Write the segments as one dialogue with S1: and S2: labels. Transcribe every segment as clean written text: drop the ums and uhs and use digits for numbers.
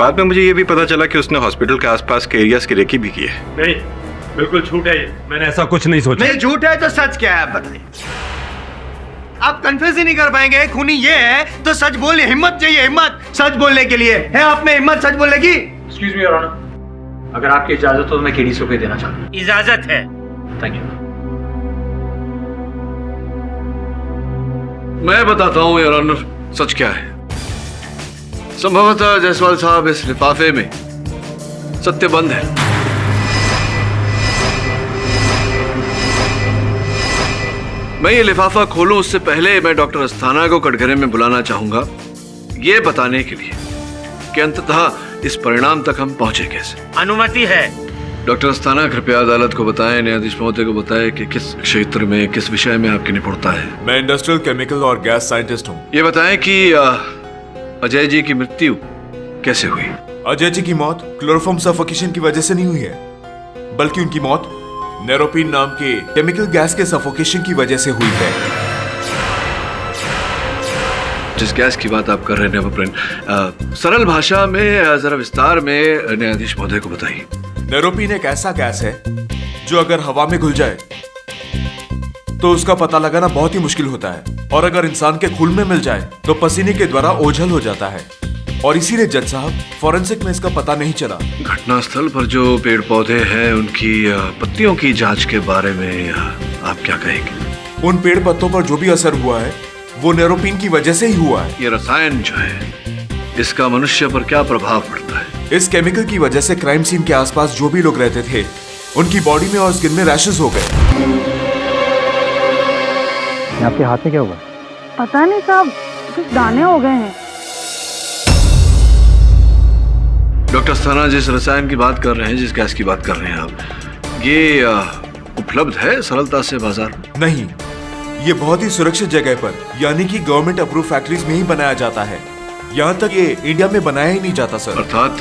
S1: बाद में मुझे ये भी पता चला कि उसने हॉस्पिटल के आसपास के एरियाज की रेकी भी की है।
S2: नहीं, बिल्कुल झूठ है ये। मैंने ऐसा कुछ नहीं सोचा।
S3: नहीं, झूठ है तो सच क्या है आप बताइए। आप कंफ्यूज ही नहीं कर पाएंगे। खूनी ये है तो सच बोलिए। हिम्मत चाहिए, हिम्मत सच बोलने के लिए। है आप में हिम्मत सच बोलने की?
S4: एक्सक्यूज मी योर ऑनर, अगर आपकी इजाजत हो तो मैं केडी को देना चाहता हूँ।
S5: इजाजत है।
S4: Thank you.
S6: मैं बताता हूँ योर ऑनर सच क्या है। संभवतः जायसवाल साहब इस लिफाफे में सत्य बंद है। मैं ये लिफाफा खोलूं उससे पहले मैं डॉक्टर अस्थाना को कटघरे में बुलाना चाहूंगा, ये बताने के लिए कि अंततः इस परिणाम तक हम पहुंचे कैसे।
S5: अनुमति है।
S6: डॉक्टर अस्थाना कृपया अदालत को बताएं, न्यायाधीश महोदय को बताएं कि किस क्षेत्र में, किस विषय में आपकी निपुणता है।
S7: मैं इंडस्ट्रियल केमिकल और गैस साइंटिस्ट हूँ।
S6: ये बताएं कि अजय जी की मृत्यु कैसे हुई।
S7: अजय जी की मौत क्लोरोफॉर्म सफोकेशन की वजह से नहीं हुई है, बल्कि उनकी मौत नेरोपिन नाम के केमिकल गैस के सफोकेशन की वजह से हुई है।
S6: जिस गैस की बात आप कर रहे हैं नेवोप्रिन, सरल भाषा में जरा विस्तार में न्यायाधीश महोदय को बताइए।
S7: नेरोपिन एक ऐसा गैस है जो अगर हवा में घुल जाए तो उसका पता लगाना बहुत ही मुश्किल होता है, और अगर इंसान के खून में मिल जाए तो पसीने के द्वारा ओझल हो जाता है, और इसीलिए जज साहब फॉरेंसिक में इसका पता नहीं चला।
S6: घटनास्थल पर जो पेड़ पौधे हैं उनकी पत्तियों की जांच के बारे में आप क्या कहेंगे?
S7: उन पेड़ पत्तों पर जो भी असर हुआ है वो नेरोपिन की वजह से ही हुआ है।
S6: ये रसायन जो है इसका मनुष्य पर क्या प्रभाव पड़ता है?
S7: इस केमिकल की वजह से क्राइम सीन के आसपास जो भी लोग रहते थे उनकी बॉडी में और स्किन में रैशेस हो गए।
S4: आपके हाथ में क्या हुआ?
S8: पता नहीं साहब, कुछ दाने हो गए हैं।
S6: डॉक्टर अस्थाना, जिस रसायन की बात कर रहे हैं, जिस गैस की बात कर रहे हैं आप, ये उपलब्ध है सरलता से बाजार?
S7: नहीं, ये बहुत ही सुरक्षित जगह पर, यानी कि गवर्नमेंट अप्रूव फैक्ट्रीज में ही बनाया जाता है। यहाँ तक ये इंडिया में बनाया ही नहीं जाता सर।
S6: अर्थात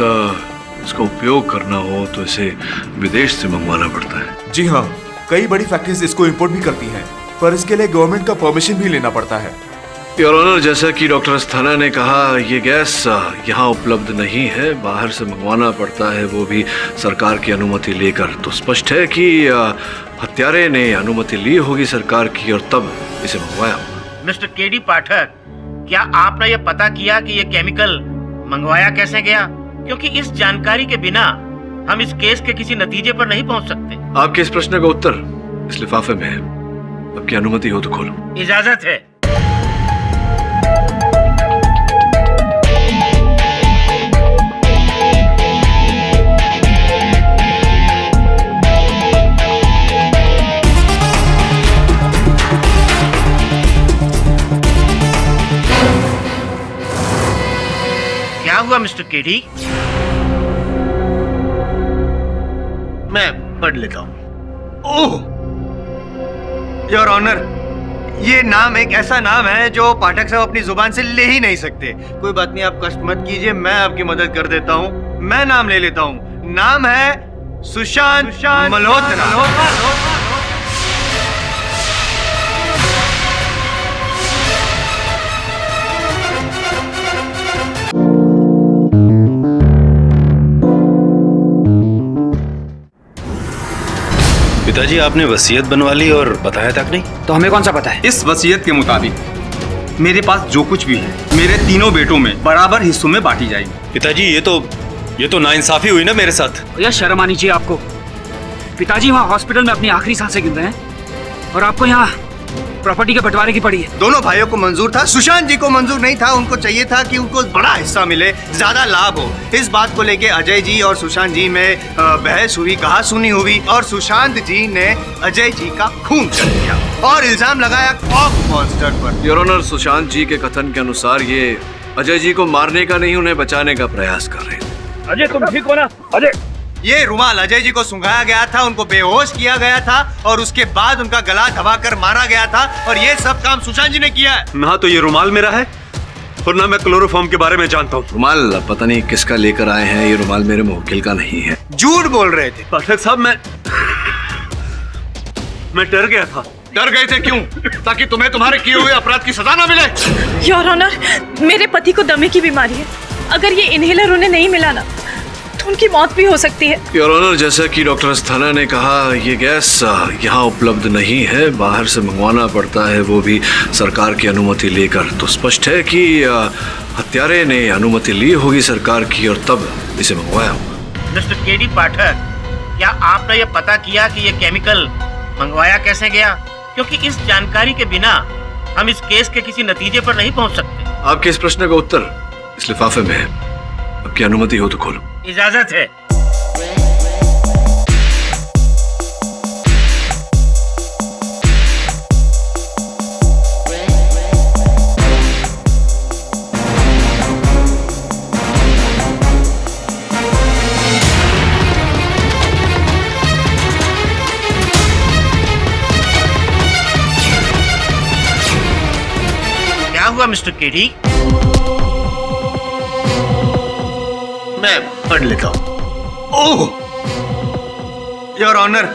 S6: इसका उपयोग करना हो तो इसे विदेश से मंगवाना पड़ता है।
S7: जी हाँ, कई बड़ी फैक्ट्रीज इसको इंपोर्ट भी करती हैं, पर इसके लिए गवर्नमेंट का परमिशन भी लेना पड़ता है।
S6: योर ऑनर, जैसा कि डॉक्टर अस्थाना ने कहा, ये गैस यहाँ उपलब्ध नहीं है, बाहर से मंगवाना पड़ता है, वो भी सरकार की अनुमति लेकर। तो स्पष्ट है कि हत्यारे ने अनुमति ली होगी सरकार की और तब इसे मंगवाया होगा।
S5: मिस्टर केडी पाठक, क्या आपने ये पता किया कि ये केमिकल मंगवाया कैसे गया? क्योंकि इस जानकारी के बिना हम इस केस के किसी नतीजे पर नहीं पहुंच सकते।
S6: आपके इस प्रश्न का उत्तर इस लिफाफे में है। आपकी अनुमति हो तो खोलो।
S5: इजाजत है। क्या हुआ मिस्टर केडी?
S3: मैं पढ़ लेता हूं। ओह योर ऑनर, ये नाम एक ऐसा नाम है जो पाठक साहब अपनी जुबान से ले ही नहीं सकते। कोई बात नहीं, आप कष्ट मत कीजिए, मैं आपकी मदद कर देता हूँ। मैं नाम ले लेता हूँ। नाम है सुशांत मल्होत्रा।
S1: पिताजी, आपने वसीयत बनवा ली और बताया तक नहीं?
S4: तो हमें कौन सा पता है?
S9: इस वसीयत के मुताबिक मेरे पास जो कुछ भी है मेरे तीनों बेटों में बराबर हिस्सों में बांटी जाएगी।
S1: पिताजी, ये तो नाइंसाफी हुई ना मेरे साथ।
S4: यार शर्म आनी चाहिए आपको। पिताजी वहाँ हॉस्पिटल में अपनी आखिरी सांसें गिन रहे हैं और आपको यहाँ प्रॉपर्टी के बंटवारे की पड़ी है।
S3: दोनों भाइयों को मंजूर था, सुशांत जी को मंजूर नहीं था। उनको चाहिए था कि उनको बड़ा हिस्सा मिले, ज्यादा लाभ हो। इस बात को लेके अजय जी और सुशांत जी में बहस हुई, कहा सुनी हुई, और सुशांत जी ने अजय जी का खून कर दिया और इल्जाम लगाया कॉक मॉन्स्टर पर।
S6: योर ऑनर, सुशांत जी के कथन के अनुसार ये अजय जी को मारने का नहीं, उन्हें बचाने का प्रयास कर रहे थे।
S2: अजय, तुम ठीक हो ना? अजय,
S3: ये रुमाल अजय जी को सुंघाया गया था, उनको बेहोश किया गया था और उसके बाद उनका गला दबाकर मारा गया था, और ये सब काम सुशांत जी ने किया है।
S1: ना तो ये रुमाल मेरा है और ना मैं क्लोरोफॉर्म के बारे में जानता हूँ।
S6: रुमाल पता नहीं किसका लेकर आए हैं, ये रुमाल मेरे मुवक्किल का नहीं है।
S3: झूठ बोल रहे थे
S1: पाठक साहब। मैं डर गया था।
S3: डर गए थे क्यों? ताकि तुम्हें तुम्हारे किए हुए अपराध की सजा ना मिले।
S8: योर ऑनर, मेरे पति को दमे की बीमारी है अगर ये इनहेलर उन्हें नहीं मिला ना तो उनकी मौत भी हो सकती है।
S6: योर ऑनर, जैसा कि डॉक्टर अस्थाना ने कहा, ये गैस यहाँ उपलब्ध नहीं है, बाहर से मंगवाना पड़ता है, वो भी सरकार की अनुमति लेकर। तो स्पष्ट है कि हत्यारे ने अनुमति ली होगी सरकार की और तब इसे मंगवाया होगा।
S5: मिस्टर केडी पाठक, क्या आपने ये पता किया कि ये केमिकल मंगवाया कैसे गया? क्योंकि इस जानकारी के बिना हम इस केस के किसी नतीजे पर नहीं पहुंच सकते।
S6: आपके इस प्रश्न का उत्तर इस लिफाफे में है। आपकी अनुमति हो तो खोलो।
S5: इजाजत है। क्या हुआ मिस्टर केडी?
S3: मैं पढ़ लेता हूँ। ओह योर ऑनर,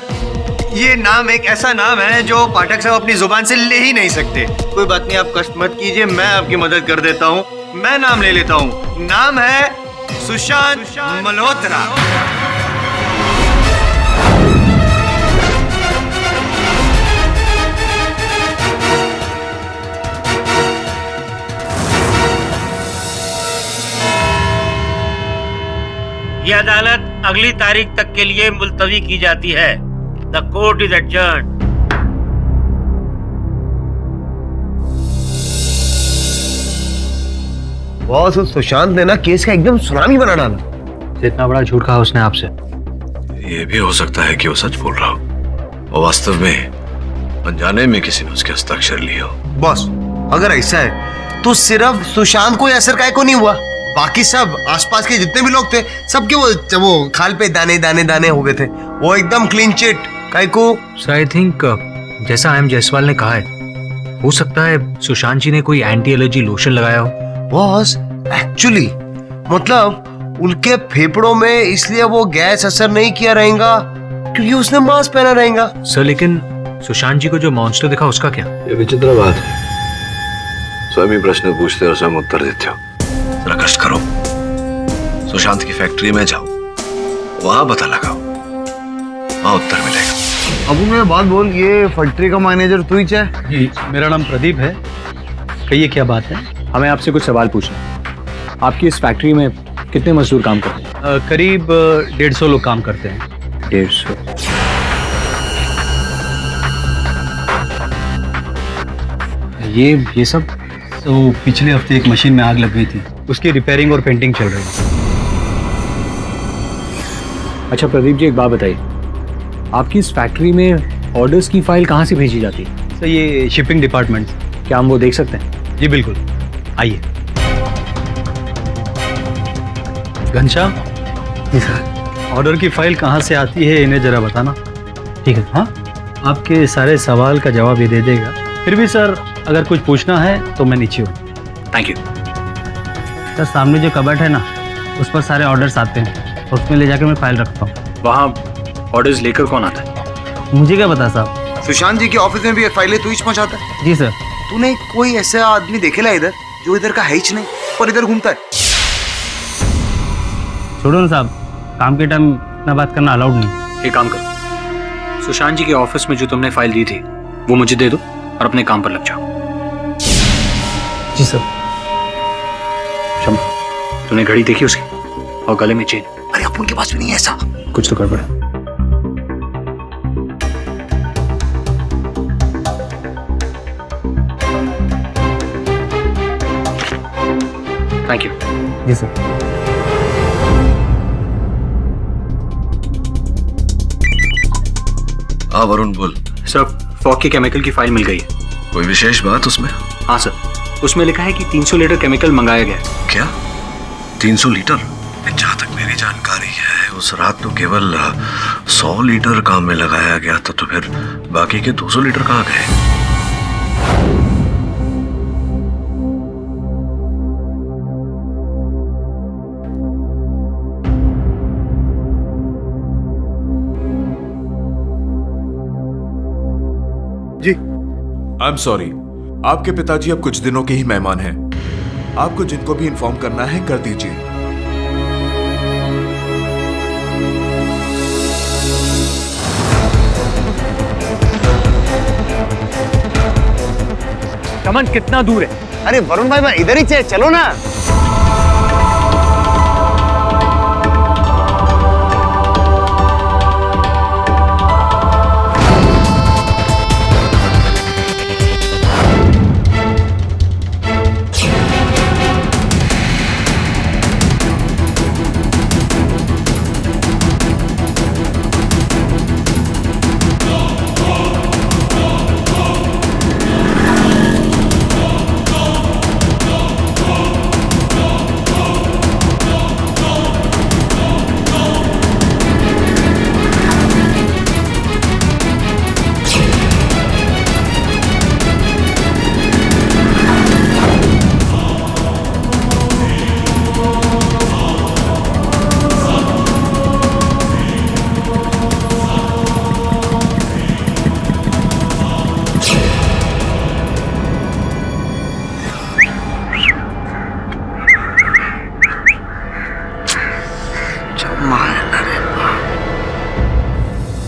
S3: ये नाम एक ऐसा नाम है जो पाठक साहब अपनी जुबान से ले ही नहीं सकते। कोई बात नहीं, आप कष्ट मत कीजिए, मैं आपकी मदद कर देता हूँ। मैं नाम ले लेता हूँ। नाम है सुशांत मल्होत्रा।
S5: यह अदालत अगली तारीख तक के लिए मुलतवी की जाती है। The court is adjourned.
S3: Boss, उस सुशांत ने ना केस का एकदम सुनामी बना डाला।
S4: इतना बड़ा झूठ कहा उसने आपसे।
S6: ये भी हो सकता है कि वो सच बोल रहा हो और वास्तव में अनजाने में किसी ने उसके हस्ताक्षर लिए हो।
S3: बॉस, अगर ऐसा है तो सिर्फ सुशांत को असर काहे को नहीं हुआ? बाकी सब आसपास के जितने भी लोग थे, सबके वो खाल पे दाने दाने दाने हो गए थे। वो एकदम क्लीन चिट। काहे को?
S4: सो आई थिंक जैसा आई एम जायसवाल ने कहा है, हो सकता है सुशांत जी ने कोई एंटी एलर्जी लोशन लगाया हो।
S3: बॉस, एक्चुअली मतलब उनके फेफड़ों में इसलिए वो गैस असर नहीं किया रहेगा क्योंकि उसने मास्क पहना रहेगा।
S4: सर, लेकिन सुशांत जी को जो मॉन्स्टर दिखा उसका क्या?
S6: ये विचित्र बात है। स्वयं प्रश्न पूछते और स्वयं उत्तर देते हो। जरा कष्ट करो, सुशांत की फैक्ट्री में जाओ, वहां पता लगाओ, वहां उत्तर मिलेगा।
S9: अब मैं बात बोल, ये फैक्ट्री का मैनेजर तू ही है?
S10: जी, मेरा नाम प्रदीप है। कहिए क्या बात है?
S4: हमें आपसे कुछ सवाल पूछना है। आपकी इस फैक्ट्री में कितने मजदूर काम करते हैं?
S10: करीब 150 लोग काम करते हैं।
S4: 150। ये सब
S10: तो पिछले हफ्ते एक मशीन में आग लग गई थी, उसकी रिपेयरिंग और पेंटिंग चल रही है।
S4: अच्छा प्रदीप जी, एक बात बताइए, आपकी इस फैक्ट्री में ऑर्डर्स की फाइल कहाँ से भेजी जाती है?
S10: सर, ये शिपिंग डिपार्टमेंट।
S4: क्या हम वो देख सकते हैं?
S10: जी बिल्कुल, आइए। घनश्याम, ऑर्डर की फाइल कहाँ से आती है इन्हें जरा बताना। ठीक है? हाँ, आपके सारे सवाल का जवाब ये दे देगा। फिर भी सर, अगर कुछ पूछना है तो मैं नीचे हूँ।
S4: Thank you.
S11: सर, सामने जो कबर्ड है ना, उस पर सारे ऑर्डर्स आते हैं, उसमें ले जाकर मैं फाइल रखता हूँ।
S4: वहाँ ऑर्डर्स लेकर कौन आता है?
S11: मुझे क्या पता साहब।
S3: सुशांत जी की ऑफिस में भी फाइलें तू ही पहुंचाता है?
S11: जी सर।
S3: तूने कोई ऐसा आदमी देखेला इधर जो इधर का है ही नहीं और इधर घूमता है?
S11: छोड़ो ना साहब, काम के टाइम इतना बात करना अलाउड नहीं।
S4: एक काम करो, सुशांत जी के ऑफिस में जो तुमने फाइल दी थी वो मुझे दे दो और अपने काम पर लग जाओ।
S11: जी सर।
S4: शंभू, तूने घड़ी देखी उसकी और गले में चेन?
S3: अरे अपन के पास भी नहीं है ऐसा।
S4: कुछ तो गड़बड़ है। Thank you.
S11: जी सर।
S6: हाँ वरुण, बोल।
S4: सर, फॉग के केमिकल की फाइल मिल गई है।
S6: कोई विशेष बात उसमें?
S4: हाँ सर, उसमें लिखा है कि 300 लीटर केमिकल मंगाया गया है।
S6: क्या 300 लीटर? जहाँ तक मेरी जानकारी है, उस रात तो केवल 100 लीटर काम में लगाया गया था, तो फिर बाकी के 200 लीटर कहाँ गए?
S7: जी, आई एम सॉरी, आपके पिताजी अब कुछ दिनों के ही मेहमान हैं। आपको जिनको भी इन्फॉर्म करना है कर दीजिए।
S2: चमन कितना दूर है?
S3: अरे वरुण भाई, मैं इधर ही चलो ना।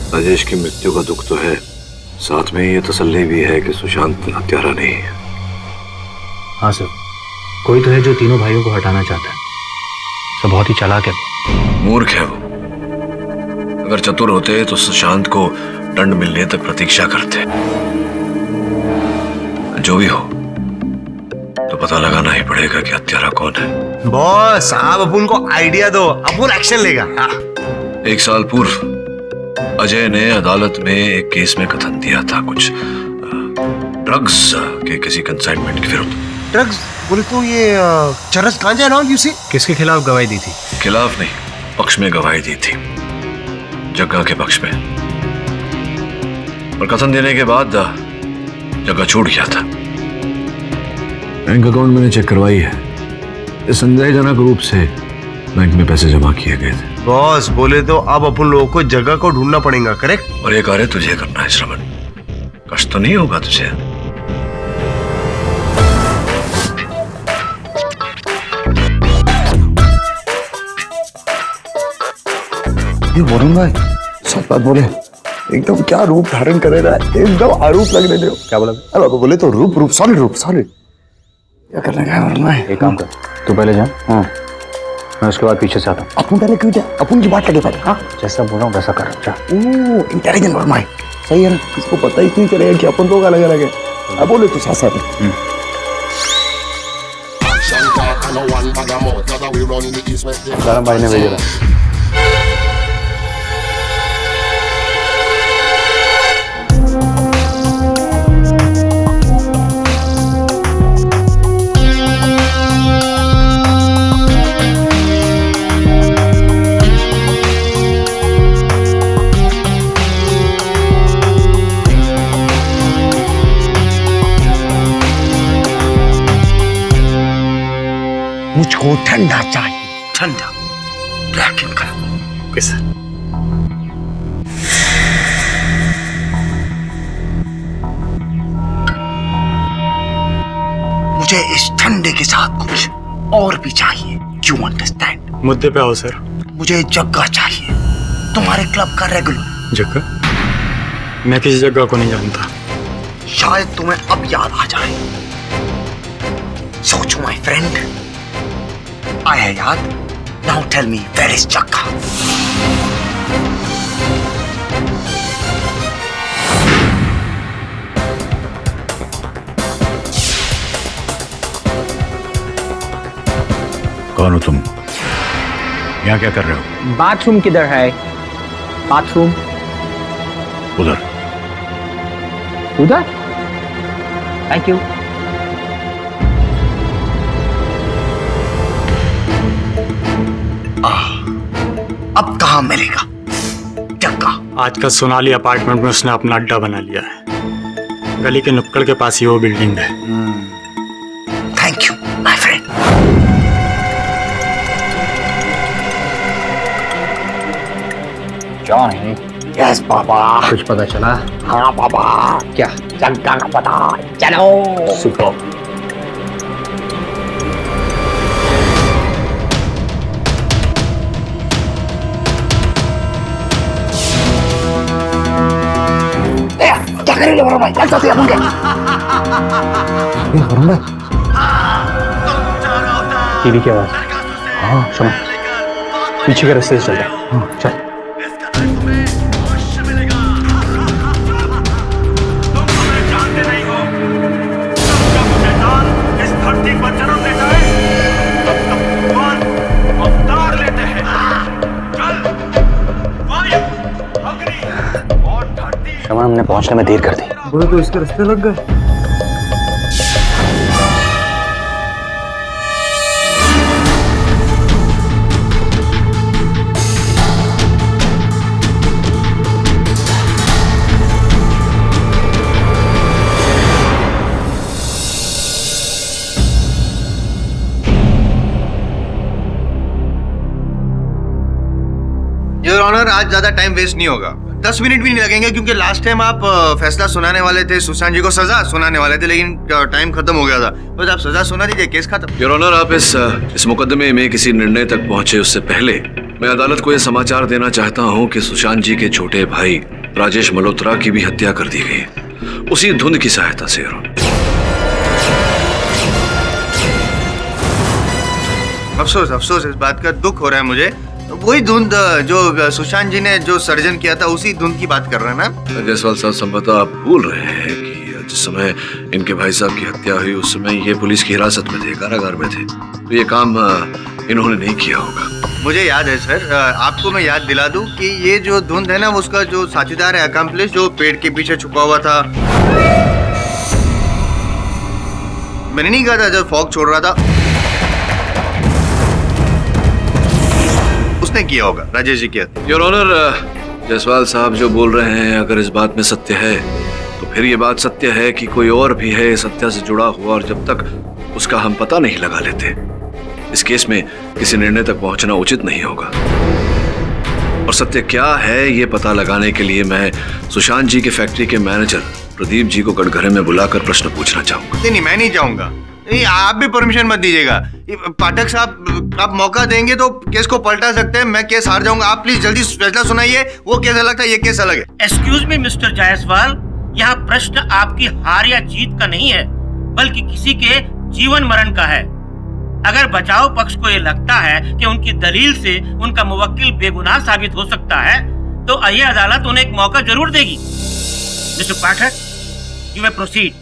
S6: राजेश की मृत्यु का दुख तो है, साथ में ये तसल्ली भी है कि सुशांत हत्यारा नहीं है।
S10: हाँ सर, कोई तो है जो तीनों भाइयों को हटाना चाहता है। सब बहुत ही चालाक है।
S6: मूर्ख है वो। अगर चतुर होते तो सुशांत को दंड मिलने तक प्रतीक्षा करते। जो भी हो तो पता लगाना ही पड़ेगा कि हत्यारा कौन है।
S3: बॉस, आप अपन को आइडिया दो, अपन एक्शन लेगा।
S6: 1 साल पूर्व अजय ने अदालत में एक केस में कथन दिया था, कुछ ड्रग्स के किसी कंसाइनमेंट के विरुद्ध।
S3: ड्रग्स बोले तो ये चरस गांजा ना यूसी।
S10: किसके खिलाफ गवाही दी थी?
S6: खिलाफ नहीं, पक्ष में गवाही दी थी, जग्गा के पक्ष में। और कथन देने के बाद जग्गा छूट गया था। बैंक अकाउंट मैंने चेक करवाई है, संदेहजनक रूप से बैंक में पैसे जमा किए गए थे।
S3: बॉस बोले तो अब अपन लोगों को जगह को ढूंढना पड़ेगा, करेक्ट?
S6: और ये कार्य तुझे करना है श्रवण, कष्ट तो नहीं होगा तुझे?
S3: ये वरुण भाई सच बात बोले, एकदम क्या रूप धारण करे रहा है, एकदम आरूप लगने दो। क्या बोला? अरे बोले तो रूप सॉलिड। क्या करना है वरुण भाई?
S10: एक काम कर, तू पहले जा। हाँ, मैं उसके बाद पीछे से आता हूँ।
S3: अपन पहले क्यों जाए? अपन की बात लगे पहले। हाँ,
S10: जैसा बोल रहा हूँ वैसा कर। जा।
S3: इंटेलिजेंट वरुण भाई, सही है ना? किसको पता ही नहीं चलेगा कि अपन लोग अलग है। अब बोले तो साथ
S10: सारा भाई ने भेजा था।
S3: मुझको ठंडा चाहिए, ठंडा black and colour.
S10: Okay sir.
S3: मुझे इस ठंडे के साथ कुछ और भी चाहिए। You understand?
S10: मुद्दे पे आओ सर।
S3: मुझे जग्गा चाहिए, तुम्हारे क्लब का रेगुलर।
S10: जग्गा? मैं किसी जगह को नहीं जानता।
S3: शायद तुम्हें अब याद आ जाए। सोचो माय फ्रेंड, आया याद? Now tell me, where is Jagga?
S6: कौन हो तुम? यहाँ क्या कर रहे हो?
S11: बाथरूम किधर है? बाथरूम
S6: उधर।
S11: उधर? Thank you.
S3: अब कहाँ मिलेगा जग्गा?
S10: आजकल सोनाली अपार्टमेंट में उसने अपना अड्डा बना लिया है। गली के नुक्कड़ के पास ही वो बिल्डिंग है।
S3: Thank you my friend.
S4: Johnny.
S3: Yes papa.
S4: कुछ पता चला?
S3: हाँ पापा।
S4: क्या?
S3: जग्गा का पता। चलो।
S4: सुपर।
S10: टीवी की आवाज। हाँ सुनो, पीछे के रास्ते से चल रहा। हाँ चल।
S11: श्रवण, हमने पहुंचने में देर कर दी।
S10: वो तो इसके रास्ते लग गए।
S3: योर ऑनर, आज ज्यादा टाइम वेस्ट नहीं होगा, 10 मिनट भी नहीं लगेंगे, क्योंकि लास्ट टाइम आप फैसला सुनाने वाले थे, सुशांत जी को सजा सुनाने वाले थे, लेकिन टाइम खत्म हो गया था। बस आप सजा सुना दीजिए, केस खत्म।
S6: योर ऑनर, आप इस मुकदमे में किसी निर्णय तक पहुंचे उससे पहले मैं अदालत को यह समाचार देना चाहता हूं कि सुशांत जी के छोटे भाई राजेश मल्होत्रा की भी हत्या कर दी गई है, उसी धुंध की सहायता से। योर ऑनर,
S3: अफसोस इस बात का दुख हो रहा है मुझे। वही धुंध जो सुशांत जी ने जो सर्जन किया था, उसी धुंध की बात कर रहे हैं ना
S6: जायसवाल साहब। संभवतः आप भूल रहे हैं कि जिस समय इनके भाई साहब की हत्या हुई उस समय ये पुलिस की हिरासत में थे, कारागार में थे, तो ये काम इन्होंने नहीं किया होगा।
S3: मुझे याद है सर, आपको मैं याद दिला दूं कि ये जो धुंध है ना, उसका जो साथीदार है, अकम्प्लिश, जो पेड़ के पीछे छुपा हुआ था, मैंने नहीं कहा था जब फॉग छोड़ रहा था, उसने किया होगा, राजेश जी किया।
S6: योर ऑनर, जायसवाल साहब जो बोल रहे हैं, अगर इस बात में सत्य है तो फिर ये बात सत्य है कि कोई और भी है इस हत्या से जुड़ा हुआ, और जब तक उसका हम पता नहीं लगा लेते, इस केस में किसी निर्णय तक पहुंचना उचित नहीं होगा। और सत्य क्या है ये पता लगाने के लिए मैं सुशांत जी के फैक्ट्री के मैनेजर प्रदीप जी को कटघरे में बुलाकर प्रश्न पूछना चाहूंगा।
S3: नहीं, मैं नहीं चाहूंगा। नहीं, आप भी परमिशन मत दीजिएगा। पाठक साहब, आप मौका देंगे तो केस को पलटा सकते हैं, मैं केस हार जाऊंगा। आप प्लीज जल्दी फैसला सुनाइए। वो केस अलग था, ये केस अलग है।
S5: एक्सक्यूज मी मिस्टर जायसवाल, यहाँ प्रश्न आपकी हार या जीत का नहीं है, बल्कि किसी के जीवन मरण का है। अगर बचाव पक्ष को ये लगता है कि उनकी दलील से उनका मुवक्किल बेगुनाह साबित हो सकता है, तो ये अदालत उन्हें एक मौका जरूर देगी। Mister Pathak, you may proceed.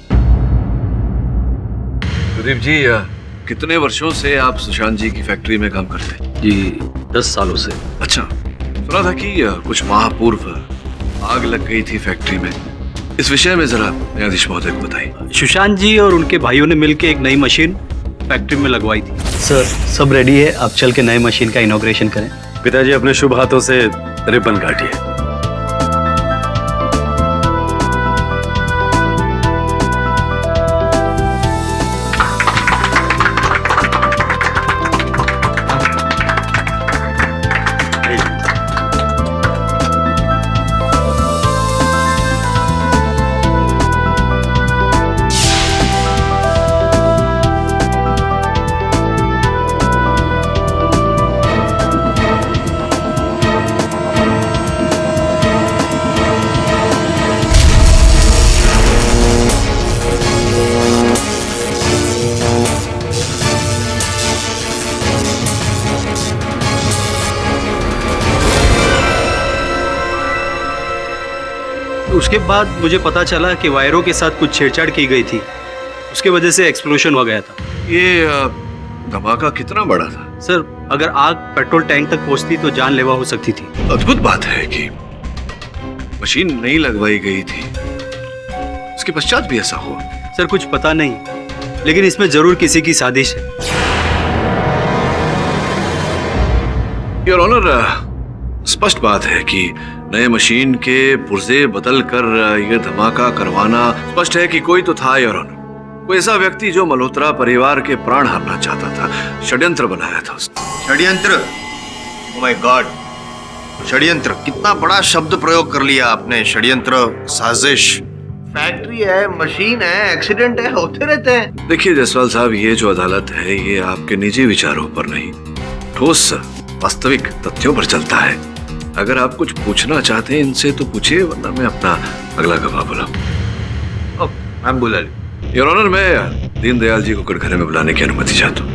S6: Pradeep ji, कितने वर्षों से आप सुशांत जी की फैक्ट्री में काम करते हैं?
S10: जी 10 सालों से।
S6: अच्छा, सुना था कि कुछ माह पूर्व आग लग गई थी फैक्ट्री में, इस विषय में जरा न्यायाधीश महोदय को बताइए।
S10: सुशांत जी और उनके भाइयों ने मिलकर एक नई मशीन फैक्ट्री में लगवाई थी। सर, सब रेडी है, आप चल के नई मशीन का इनॉग्रेशन करें।
S1: पिताजी अपने शुभ हाथों से रिबन काटिए।
S10: उसके बाद मुझे पता चला कि वायरों के साथ कुछ छेड़छाड़ की गई थी, उसके वजह से एक्सप्लोशन हो गया था।
S6: ये धमाका कितना बड़ा था?
S10: सर, अगर आग पेट्रोल टैंक तक पहुंचती तो जानलेवा हो सकती थी।
S6: अद्भुत बात है कि मशीन नहीं लगवाई गई थी, उसके पश्चात भी ऐसा हुआ।
S10: सर, कुछ पता नहीं, लेकिन इसमें जरूर किसी की साजिश है।
S6: योर ऑनर, स्पष्ट बात है कि नए मशीन के पुर्जे बदल कर यह धमाका करवाना स्पष्ट है कि कोई तो था। योर ऑनर, कोई ऐसा व्यक्ति जो मल्होत्रा परिवार के प्राण हरना चाहता था, षड्यंत्र बनाया था उसने।
S3: षड्यंत्र? ओह माय गॉड, षड्यंत्र! कितना बड़ा शब्द प्रयोग कर लिया आपने। षड्यंत्र, साजिश। फैक्ट्री है, मशीन है, एक्सीडेंट है, होते रहते हैं।
S6: देखिए जायसवाल साहब, ये जो अदालत है ये आपके निजी विचारों पर नहीं, ठोस वास्तविक तथ्यों पर चलता है। अगर आप कुछ पूछना चाहते हैं इनसे तो पूछिए, वरना मैं अपना अगला गवाह बुलाऊं।
S3: आप बुला ली।
S6: योर ऑनर, मैं दीनदयाल जी को कटघरे में बुलाने की अनुमति चाहता हूँ।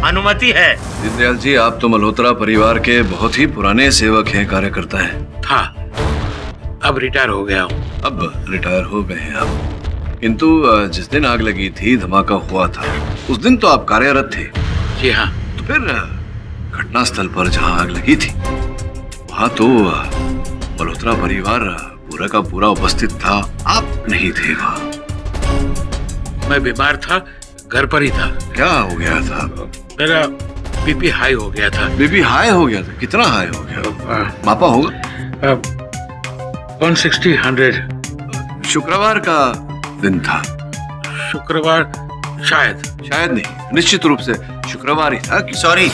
S5: अनुमति है।
S6: दीनदयाल जी, आप तो मल्होत्रा परिवार के बहुत ही पुराने सेवक हैं, कार्यकर्ता हैं।
S12: था, अब रिटायर हो गया हूँ।
S6: अब रिटायर हो गए हैं आप, किंतु जिस दिन आग लगी थी, धमाका हुआ था, उस दिन तो आप कार्यरत थे।
S12: जी हाँ।
S6: तो फिर घटनास्थल पर जहाँ आग लगी थी वहाँ तो मल्होत्रा परिवार पूरा का पूरा उपस्थित था, आप नहीं थे वहाँ।
S12: मैं बीमार था, घर पर ही था।
S6: क्या हो गया था?
S12: मेरा बीपी हाई हो गया था।
S6: बीपी हाई हो गया था? कितना हाई हो गया? मापा होगा?
S12: 160-100।
S6: शुक्रवार का दिन था।
S12: शुक्रवार? शायद
S6: नहीं, निश्चित रूप से शुक्रवार ही था।
S3: सॉरी,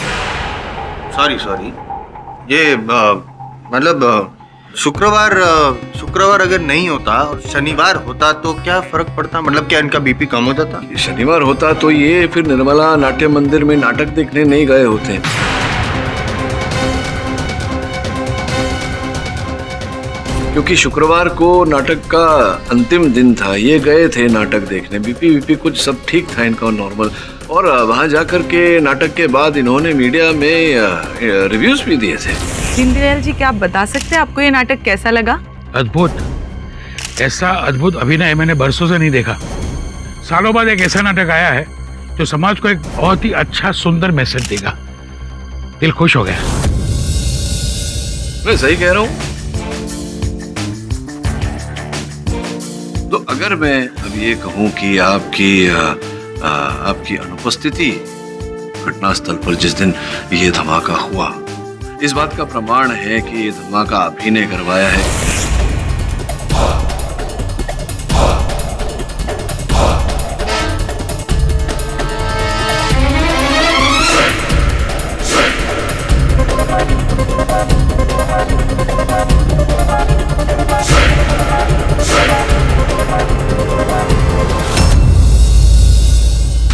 S3: ये मतलब शुक्रवार अगर नहीं होता और शनिवार होता तो क्या फर्क पड़ता? मतलब क्या इनका बीपी कम हो जाता?
S6: शनिवार होता तो ये फिर निर्मला नाट्य मंदिर में नाटक देखने नहीं गए होते। क्योंकि शुक्रवार को नाटक का अंतिम दिन था, ये गए थे नाटक देखने। बीपी कुछ सब ठीक था इनका, नॉर्मल। और वहां जाकर के नाटक के बाद इन्होंने मीडिया में रिव्यूज भी दिए थे।
S8: दीनदयाल जी, क्या आप बता सकते हैं आपको ये नाटक कैसा लगा?
S12: अद्भुत। ऐसा अद्भुत अभिनय मैंने बरसों से नहीं देखा। सालों बाद एक ऐसा नाटक आया है जो समाज को एक बहुत ही अच्छा सुंदर मैसेज देगा। दिल खुश हो गया।
S6: मैं सही कह रहा हूँ? तो अगर मैं अब ये कहूं कि आपकी अनुपस्थिति घटनास्थल पर जिस दिन ये धमाका हुआ, इस बात का प्रमाण है कि ये धमाका आप ही ने करवाया है।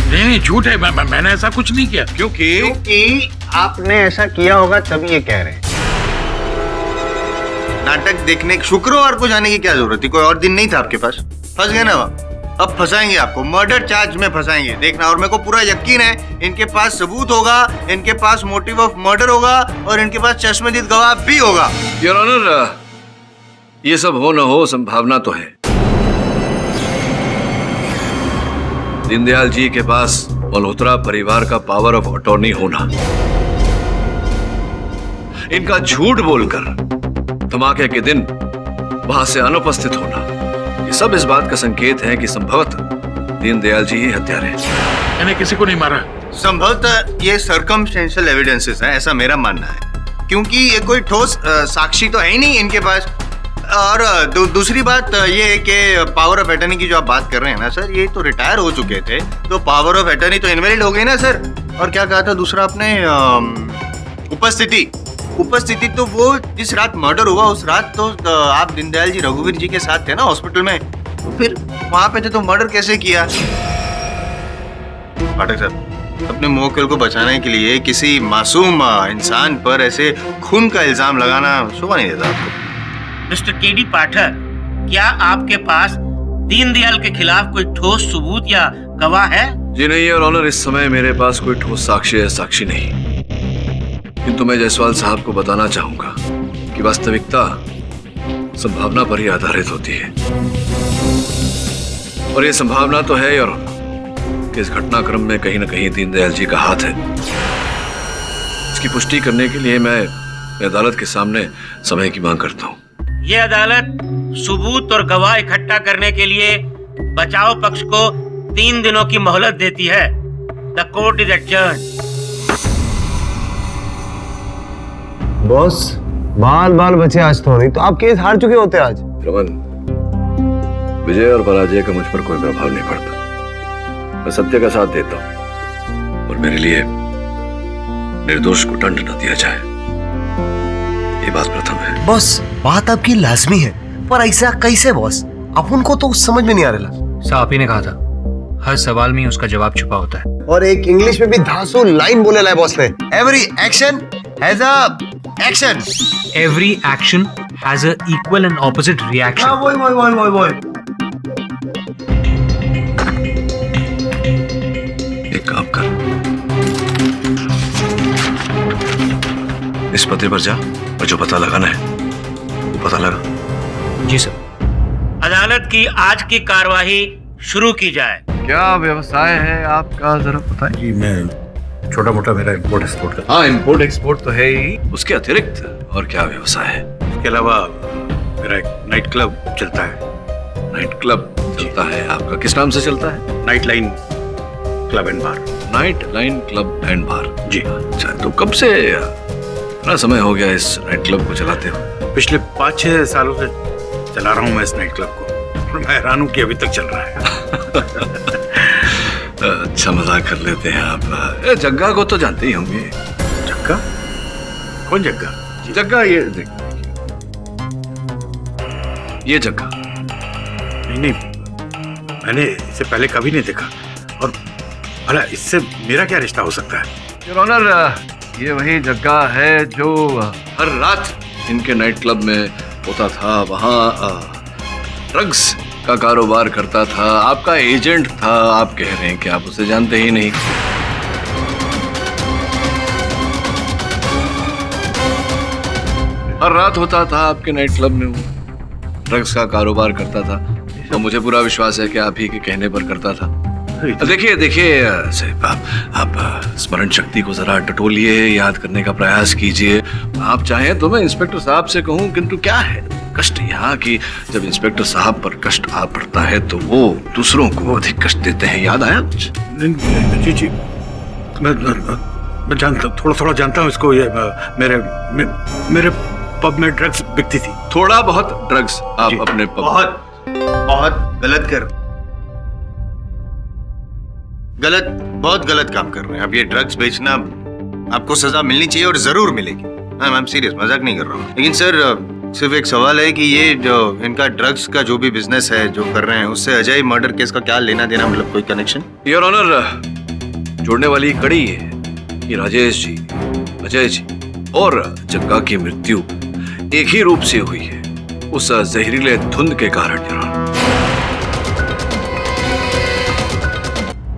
S12: नहीं, झूठ है। मैंने ऐसा कुछ नहीं किया।
S3: क्योंकि आपने ऐसा किया होगा तभी ये कह रहे हैं। नाटक देखने शुक्रवार को जाने की क्या जरूरत थी? कोई और दिन नहीं था आपके पास? फंस गए ना वहाँ। अब फंसाएंगे आपको, मर्डर चार्ज में फंसाएंगे, देखना। और मेरे को पूरा यकीन है इनके पास सबूत होगा, इनके पास मोटिव ऑफ मर्डर होगा और इनके पास चश्मदीद गवाह भी होगा।
S6: योर ऑनर, ये सब हो न हो, संभावना तो है। दीनदयाल जी के पास मल्होत्रा परिवार का पावर ऑफ अटॉर्नी होना, इनका झूठ बोलकर धमाके के दिन वहां से अनुपस्थित होना, ये सब इस बात का संकेत है कि संभवतः दीनदयाल जी ही हत्यारे।
S12: मैंने किसी को नहीं मारा।
S3: संभवतः ये सर्कमस्टेंशियल एविडेंसेस हैं, ऐसा मेरा मानना है। क्योंकि ये कोई ठोस साक्षी तो है ही नहीं इनके पास। और दूसरी बात ये है कि पावर ऑफ अटर्नी की जो आप बात कर रहे हैं ना सर, ये तो रिटायर हो चुके थे, तो पावर ऑफ अटर्नी तो इनवैलिड हो गई ना सर। और क्या कहा था दूसरा आपने? उपस्थिति तो वो जिस रात मर्डर हुआ उस रात तो आप दीनदयाल जी रघुवीर जी के साथ थे ना हॉस्पिटल में, तो फिर वहां पे थे तो मर्डर कैसे किया? पाठक साहब, अपने मोहकिल को बचाने के लिए किसी मासूम इंसान पर ऐसे खून का इल्जाम लगाना शोभा नहीं देता आपको।
S5: मिस्टर केडी पाठक, क्या आपके पास दीनदयाल के खिलाफ कोई ठोस सबूत या गवाह है?
S6: जी नहीं योर ऑनर, इस समय मेरे पास कोई ठोस साक्षी नहीं। किंतु मैं जायसवाल साहब को बताना चाहूंगा कि वास्तविकता संभावना पर ही आधारित होती है। और ये संभावना तो है योर ऑनर कि इस घटनाक्रम में कहीं न कहीं दीनदयाल जी का हाथ है। इसकी पुष्टि करने के लिए मैं अदालत के सामने समय की मांग करता हूँ।
S5: ये अदालत सबूत और गवाह इकट्ठा करने के लिए बचाव पक्ष को 3 दिनों की मोहलत देती है। The court is adjourned.
S13: Boss, बाल बचे आज तो नहीं, तो आप केस हार चुके होते आज।
S6: रमन, विजय और पराजय का मुझ पर कोई प्रभाव नहीं पड़ता। मैं सत्य का साथ देता हूँ और मेरे लिए निर्दोष को दंड न दिया जाए, ये बात प्रथम है।
S13: बॉस, बात आपकी लाजमी है, पर ऐसा कैसे बॉस? अपन को तो समझ में नहीं आ रहा।
S4: साहब ही ने कहा था, हर सवाल में उसका जवाब छुपा होता है।
S13: और एक इंग्लिश में भी धांसू लाइन बोले ला बॉस ने, every action has a
S3: action.
S4: Every action has a equal and opposite reaction.
S3: वही।
S6: एक काम कर, इस पते पर जा और जो पता लगाना है वो पता लगा।
S4: जी सर।
S5: अदालत की आज की कार्यवाही शुरू की जाए।
S6: क्या व्यवसाय है आपका, जरा बताएं।
S12: जी मैं छोटा मोटा मेरा इम्पोर्ट एक्सपोर्ट का।
S6: हाँ, इम्पोर्ट एक्सपोर्ट तो है ही, उसके अतिरिक्त और क्या व्यवसाय है?
S12: उसके अलावा मेरा एक नाइट क्लब चलता है।
S6: नाइट क्लब चलता है आपका, किस नाम से चलता है?
S12: Night line club and bar.
S6: Night line club and bar,
S12: जी।
S6: अच्छा, तो कब से कितना समय हो गया इस नाइट क्लब को चलाते हो?
S12: पिछले 5-6 सालों से चला रहा हूँ मैं इस नाइट क्लब को। मैं हैरान हूँ कि अभी तक चल रहा है।
S6: अच्छा, मजाक कर लेते हैं आप। जग्गा को तो जानते ही होंगे।
S12: जग्गा? कौन जग्गा?
S6: जग्गा, ये देख, ये जग्गा।
S12: नहीं, मैंने इससे पहले कभी नहीं देखा। और भला इससे मेरा क्या रिश्ता हो सकता है?
S6: योर ऑनर, ये वही जग्गा है जो हर रात इनके नाइट क्लब में होता था। वहाँ ड्रग्स का कारोबार करता था, आपका एजेंट था। आप कह रहे हैं कि आप उसे जानते ही नहीं। हर रात होता था आपके नाइट क्लब में, वो ड्रग्स का कारोबार करता था। तो मुझे पूरा विश्वास है कि आप ही के कहने पर करता था। देखिए साहब, आप स्मरण शक्ति को जरा टटोलिए, याद करने का प्रयास कीजिए। आप चाहें तो मैं इंस्पेक्टर साहब से कहूं, किंतु क्या है कष्ट यहाँ कि जब इंस्पेक्टर साहब पर कष्ट आ पड़ता है तो वो दूसरों को अधिक कष्ट देते हैं। याद आया कुछ?
S12: जी, मैं जानता, थोड़ा जानता हूँ इसको। ये मेरे पब में ड्रग्स बिकती थी।
S6: थोड़ा बहुत ड्रग्स आप अपने पब?
S3: बहुत बहुत गलत काम कर रहे हैं आप। ये ड्रग्स बेचना, आपको सजा मिलनी चाहिए और जरूर मिलेगी। आई एम सीरियस, मजाक नहीं कर रहा हूँ। लेकिन सर, सिर्फ एक सवाल है कि ये जो इनका ड्रग्स का जो भी बिजनेस है जो कर रहे हैं, उससे अजय मर्डर केस का क्या लेना देना, मतलब कोई कनेक्शन?
S6: योर ऑनर, जोड़ने वाली कड़ी है कि राजेश जी, अजय जी और जग्गा की मृत्यु एक ही रूप से हुई है, उस जहरीले धुंध के कारण। योर ऑनर,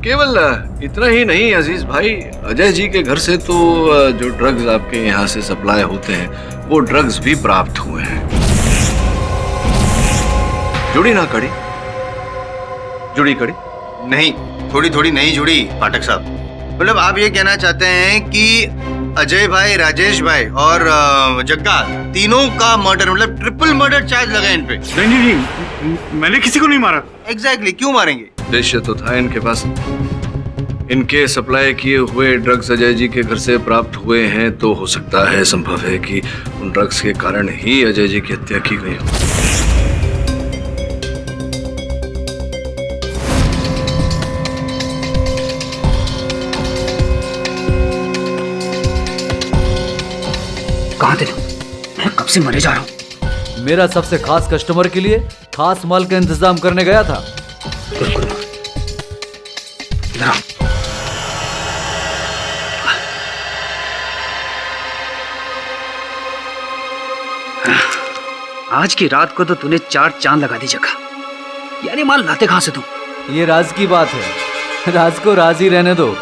S6: केवल इतना ही नहीं अजीज भाई, अजय जी के घर से तो जो ड्रग्स आपके यहाँ से सप्लाई होते हैं वो ड्रग्स भी प्राप्त हुए हैं। जुड़ी ना कड़ी? जुड़ी कड़ी?
S3: नहीं, थोड़ी नहीं जुड़ी पाठक साहब। मतलब आप ये कहना चाहते हैं कि अजय भाई, राजेश भाई और जग्गा तीनों का मर्डर, मतलब ट्रिपल मर्डर चार्ज लगा इन पे?
S12: नहीं, मैंने किसी को नहीं मारा।
S3: एग्जैक्टली, क्यों मारेंगे?
S6: उद्देश्य तो था इनके पास। इनके सप्लाई किए हुए ड्रग्स अजय जी के घर से प्राप्त हुए हैं, तो हो सकता है, संभव है कि उन ड्रग्स के कारण ही अजय जी की हत्या की गई हो।
S4: कहाँ थे तुम? मैं कब से मरे जा रहा हूँ।
S10: मेरा सबसे खास कस्टमर के लिए खास माल का इंतजाम करने गया था।
S4: आज की रात को तो तूने 4 चांद लगा दी जगह। यानी माल लाते कहां से तुम?
S10: ये राज की बात है, राज को राज ही रहने दो।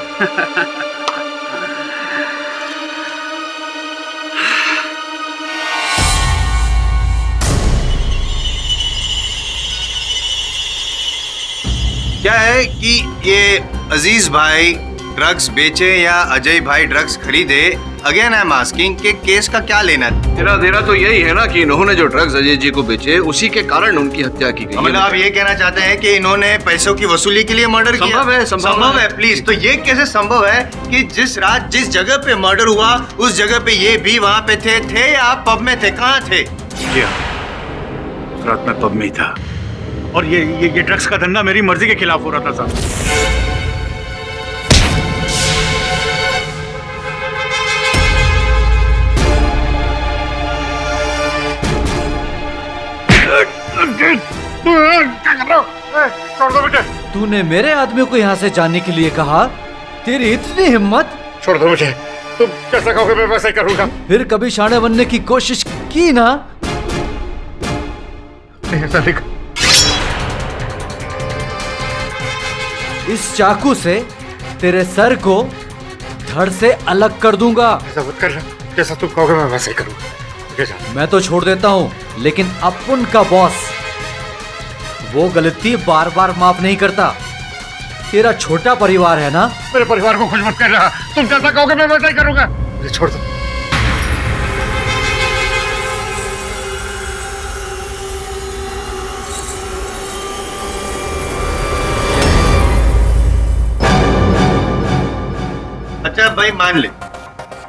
S3: क्या है कि ये अजीज भाई ड्रग्स बेचे या अजय भाई ड्रग्स खरीदे, अगेन आई एम आस्किंग कि केस का क्या लेना?
S6: तेरा तो यही है ना कि इन्होंने जो ड्रग्स अजय जी को बेचे उसी के कारण उनकी हत्या की गई।
S3: मतलब आप ये कहना चाहते हैं कि इन्होंने पैसों की वसूली के लिए मर्डर किया? संभव है प्लीज। तो ये कैसे संभव है कि जिस रात जिस जगह पे मर्डर हुआ उस जगह पे ये भी वहाँ पे थे या आप पब में थे? कहाँ थे?
S12: जी हाँ, उस रात मैं पब में ही था और ये ड्रग्स का धंधा मेरी मर्जी के खिलाफ हो रहा था साहब। छोड़ दो बेटे।
S10: तूने मेरे आदमी को यहाँ से जाने के लिए कहा? तेरी इतनी हिम्मत?
S12: छोड़ दो मुझे, तुम जैसा कहोगे मैं वैसा ही करूंगा।
S7: फिर कभी शाणे बनने की कोशिश की ना?
S12: ऐसा देखो,
S7: इस चाकू से तेरे सर को धड़ से अलग कर दूंगा।
S12: ऐसा मत कर, जैसा तुम कहोगे मैं वैसा ही करूंगा।
S7: मैं तो छोड़ देता हूँ, लेकिन अपन का बॉस वो गलती बार बार माफ नहीं करता। तेरा छोटा परिवार है ना?
S12: मेरे परिवार को खुश मत कर रहा, तुम जैसा कहोगे मैं वैसा ही करूंगा। मुझे छोड़ दो।
S3: अच्छा भाई मान ले,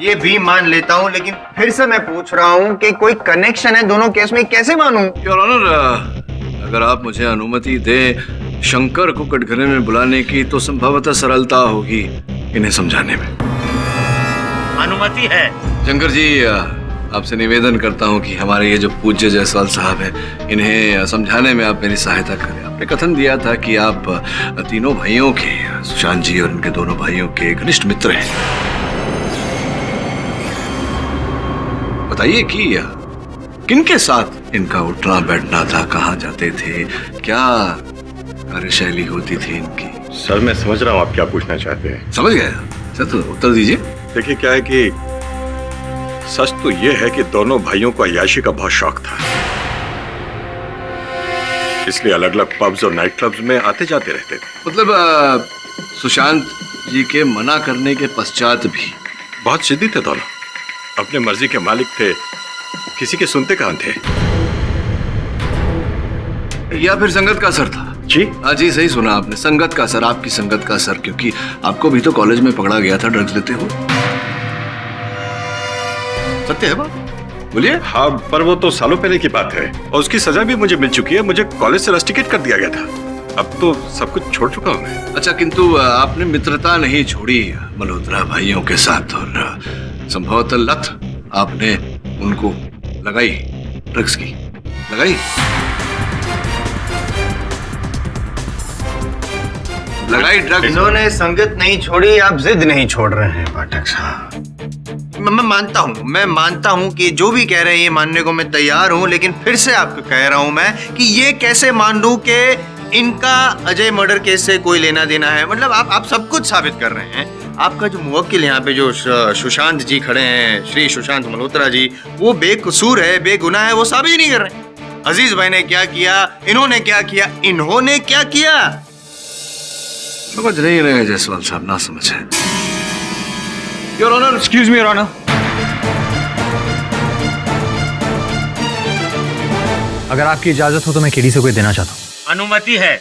S3: ये भी मान लेता हूँ, लेकिन फिर से मैं पूछ रहा हूँ कि कोई कनेक्शन है दोनों केस में, कैसे मानूं?
S6: योर ऑनर, अगर आप मुझे अनुमति दें शंकर को कटघरे में बुलाने की, तो संभवतः सरलता होगी इन्हें समझाने में।
S5: अनुमति है।
S6: शंकर जी, आपसे निवेदन करता हूं कि हमारे ये जो पूज्य जायसवाल साहब हैं, इन्हें समझाने में आप मेरी सहायता करें। आपने कथन दिया था कि आप तीनों भाइयों के, सुशांत जी और उनके दोनों भाइयों के घनिष्ठ मित्र हैं। बताइए कि किनके साथ इनका उठना बैठना था, कहाँ जाते थे, क्या कार्यशैली होती थी इनकी?
S12: सर मैं समझ रहा हूँ आप क्या पूछना चाहते हैं।
S6: समझ गए सर, तो उत्तर दीजिए।
S12: देखिए क्या है कि सच तो ये है कि दोनों भाइयों को अय्याशी का बहुत शौक था, इसलिए अलग अलग पब्स और नाइट क्लब्स में आते जाते रहते थे।
S6: मतलब सुशांत जी के मना करने के पश्चात भी?
S12: बहुत जिद्दी थे दोनों, अपने मर्जी के मालिक थे, किसी के सुनते कहां थे।
S6: या फिर संगत का असर था?
S12: जी
S6: हाँ जी, सही सुना आपने, संगत का असर, आपकी संगत का असर, क्योंकि आपको भी तो कॉलेज में पकड़ा गया था ड्रग्स लेते हुए। सत्य है बात? बोलिए।
S12: हाँ, पर वो तो सालों पहले की बात है और उसकी सजा भी मुझे मिल चुकी है। मुझे कॉलेज से रस्टिकेट कर दिया गया था, अब तो सब कुछ छोड़ चुका हूँ मैं।
S6: अच्छा, किंतु आपने मित्रता नहीं छोड़ी मल्होत्रा भाइयों के साथ, और संभवतः लत आपने उनको लगाई, ड्रग्स की लगाई। ड्रग्स।
S3: इन्होंने संगत नहीं छोड़ी, आप जिद नहीं छोड़ रहे हैं पाठक साहब। मैं मानता हूं कि जो भी कह रहे हैं ये मानने को मैं तैयार हूं, लेकिन फिर से आपको कह रहा हूं मैं कि ये कैसे मान लूं कि इनका अजय मर्डर केस से कोई लेना देना है। मतलब आप सब कुछ साबित कर रहे हैं। आपका जो मुवक्किल यहाँ पे जो सुशांत जी खड़े हैं, श्री सुशांत मल्होत्रा जी, वो बेकसूर है, बेगुनाह है, वो साबित ही नहीं कर रहे। अजीज भाई ने क्या किया, इन्होंने क्या किया, इन्होंने क्या किया,
S6: समझ नहीं रहे जायसवाल साहब, ना समझ है।
S4: Your honour, excuse me your honour.
S2: अगर आपकी इजाजत हो तो मैं केडी से कोई देना चाहता हूँ।
S5: अनुमति है।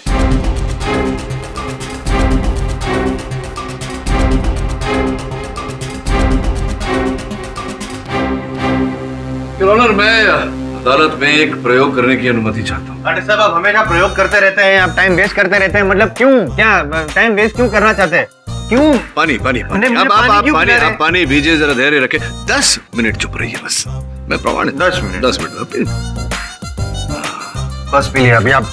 S6: योर ऑनर, मैं अदालत में एक प्रयोग करने की अनुमति चाहता हूँ।
S3: पाठक साहब, आप हमेशा प्रयोग करते रहते हैं, आप टाइम वेस्ट करते रहते हैं। मतलब क्यों, क्या टाइम वेस्ट क्यों करना चाहते हैं? क्यों?
S6: पानी पानी पानी, अब आप पानी भीजिए, जरा धैर्य रखें। 10 मिनट चुप रहिए बस, मैं प्रमाणित।
S3: 10 मिनट
S6: बस पी लिया। अभी आप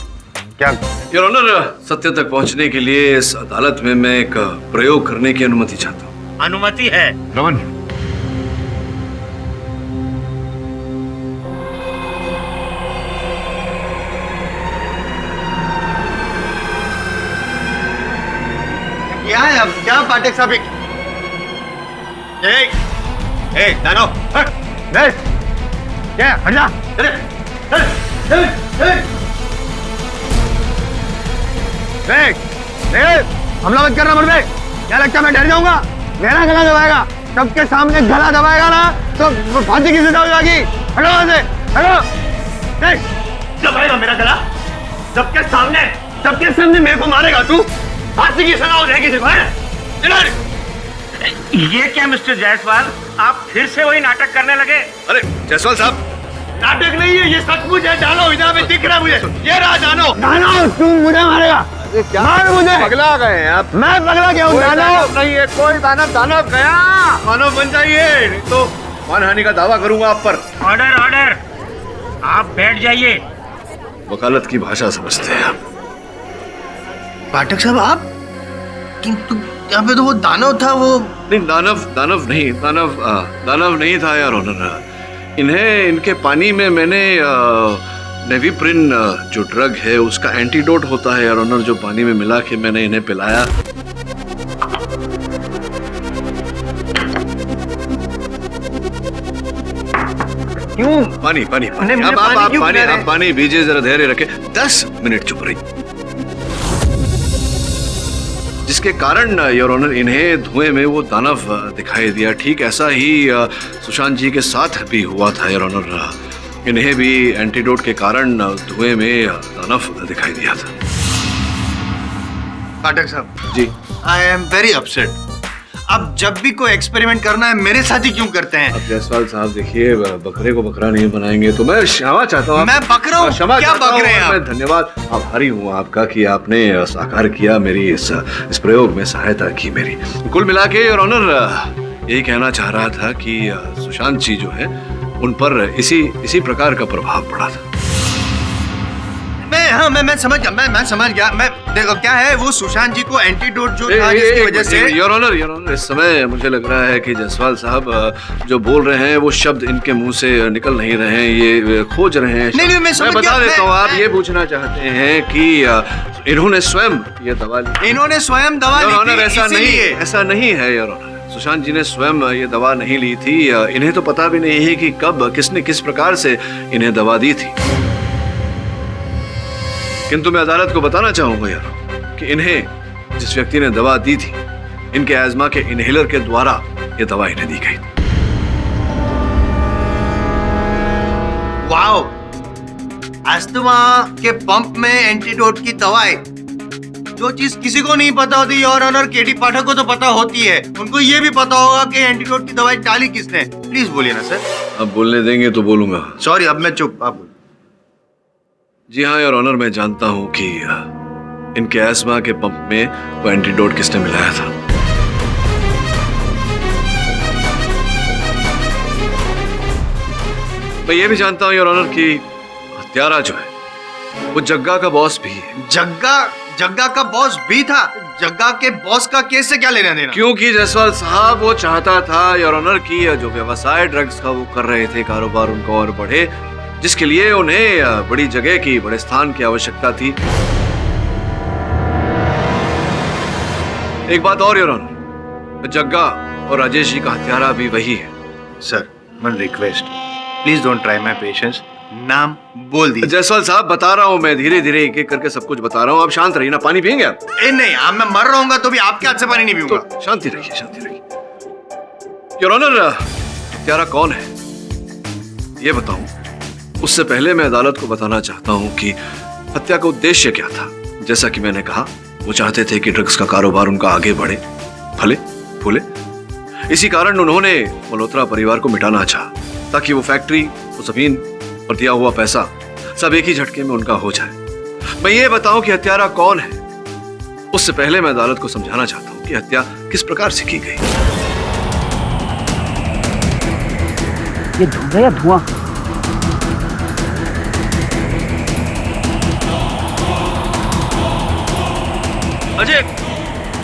S6: क्या? योर ऑनर, सत्य तक पहुंचने के लिए इस अदालत में मैं एक प्रयोग करने की अनुमति चाहता हूँ।
S5: अनुमति है।
S6: रमन,
S3: क्या है अब, क्या पाठक साहब? दानो, क्या हट जा, हमला मत करना मुझ पे। क्या लगता है मैं डर जाऊंगा? मेरा गला दबाएगा, सबके सामने गला दबाएगा ना तो फांसी की सजा हो जाएगी। हटो वहां से, हटो। दबाएगा मेरा गला सबके सामने मेरे को मारेगा तू? फांसी की सजा हो जाएगी सिर्फ।
S5: ये क्या मिस्टर जायसवाल, आप फिर से वही नाटक करने लगे?
S6: अरे जायसवाल साहब,
S3: नाटक नहीं है, ये सचमुच है। दानो इधर पे दिख रहा है मुझे, ये रहा दानो। दानो, तू मुझे मारेगा? मार मुझे। पगला गए हैं आप? मैं पगला गया हूँ? दानव नहीं है कोई, दानव गया। मानव बन जाइए, नहीं तो मानहानि का दावा करूंगा आप पर।
S5: ऑर्डर ऑर्डर, आप बैठ जाइए।
S6: वकालत की भाषा समझते हैं आप।
S3: पाठक साहब, आप किंतु यहाँ पे तो वो दानव था, वो
S6: नहीं, दानव नहीं था यार ऑनर। इन्हें इनके पानी में मैंने नेविप्रिन जो ड्रग है उसका एंटीडोट होता है यार ऑनर, जो पानी में मिला के मैंने इन्हें पिलाया।
S3: क्यों?
S6: पानी पानी पानी आप पानी बीजिए, जरा धैर्य रखे। 10 मिनट चुप रही, जिसके कारण योर ऑनर इन्हें धुएं में वो दानव दिखाई दिया। ठीक ऐसा ही सुशांत जी के साथ भी हुआ था योर ऑनर। इन्हें भी एंटीडोट के कारण धुएं में दानव दिखाई दिया था।
S3: पाठक साहब
S6: जी,
S3: आई एम वेरी अपसेट। अब जब भी कोई एक्सपेरिमेंट करना है मेरे साथ ही क्यों करते हैं?
S6: अब जायसवाल साहब देखिए, बकरे को बकरा नहीं बनाएंगे तो मैं क्षमा चाहता हूँ।
S3: मैं बकरा हूँ? क्या बक रहे हैं आप?
S6: मैं धन्यवाद आभारी हूँ आपका कि आपने साकार किया, मेरी इस प्रयोग में सहायता की मेरी। कुल मिला के योर ऑनर यही कहना चाह रहा था कि सुशांत जी जो है उन पर इसी प्रकार का प्रभाव पड़ा था।
S3: मैं समझ गया। मैं देखो क्या है, वो सुशांत जी को एंटीडोट जो था जिसकी वजह से
S6: योर ऑनर इस समय मुझे लग रहा है कि जायसवाल साहब जो बोल रहे हैं वो शब्द इनके मुंह से निकल नहीं रहे हैं, ये खोज रहे हैं।
S3: नहीं, मैं
S6: बता देता हूँ। आप ये पूछना चाहते हैं कि इन्होंने स्वयं ये दवा ली?
S3: इन्होंने स्वयं दवा ली थी?
S6: ऐसा नहीं है योर ऑनर। सुशांत जी ने स्वयं ये दवा नहीं ली थी। इन्हें तो पता भी नहीं है कि कब किसने किस प्रकार से इन्हें दवा दी थी, किंतु मैं अदालत को बताना चाहूंगा यार कि इन्हें जिस व्यक्ति ने दवा दी थी, इनके एस्मा के इनहेलर के द्वारा ये दवा इन्हें दी गई।
S3: वाओ! अस्थमा के पंप में एंटीडोट की दवाई, जो चीज किसी को नहीं पता होती योर ऑनर, केडी पाठक को तो पता होती है। उनको ये भी पता होगा कि एंटीडोट की दवाई डाली किसने। प्लीज बोलिए ना सर।
S6: अब बोलने देंगे तो बोलूंगा।
S3: सॉरी, अब मैं चुप। आप
S6: जी हाँ योर ऑनर, मैं जानता हूं कि इनके एस्मा के पंप में वो एंटीडोट किसने मिलाया था। मैं ये भी जानता हूं योर ऑनर कि हत्यारा जो है वो जग्गा का बॉस भी है।
S3: जग्गा का बॉस भी था? जग्गा के बॉस का केस से क्या लेना देना?
S6: क्योंकि जायसवाल साहब वो चाहता था योर ऑनर की जो व्यवसाय ड्रग्स का वो कर रहे थे, कारोबार उनका और बढ़े, जिसके लिए उन्हें बड़ी जगह की, बड़े स्थान की आवश्यकता थी। एक बात और योर ऑनर, जग्गा और राजेश जी का हत्यारा भी वही है।
S3: Sir, one request, please don't try my patience. नाम बोल दीजिए।
S6: जायसवाल साहब बता रहा हूं, मैं धीरे धीरे एक एक करके सब कुछ बता रहा हूं। आप शांत रहिए ना। पानी पिएंगे आप?
S3: नहीं, अब मैं मर रहूंगा तो भी आपके हाथ से पानी नहीं पीऊंगा।
S6: तो शांति रखिए, शांति रखिए। योर ऑनर, हत्यारा कौन है ये बताऊं उससे पहले मैं अदालत को बताना चाहता हूं कि हत्या का उद्देश्य क्या था। जैसा कि मैंने कहा, वो चाहते थे कि ड्रग्स का कारोबार उनका आगे बढ़े, फले फूले। इसी कारण उन्होंने मल्होत्रा परिवार को मिटाना चाहा, ताकि वो फैक्ट्री, वो जमीन और दिया हुआ पैसा सब एक ही झटके में उनका हो जाए। मैं ये बताऊं कि हत्यारा कौन है, उससे पहले मैं अदालत को समझाना चाहता हूं कि हत्या किस प्रकार से की गई।
S4: ये धुआं या धुआं?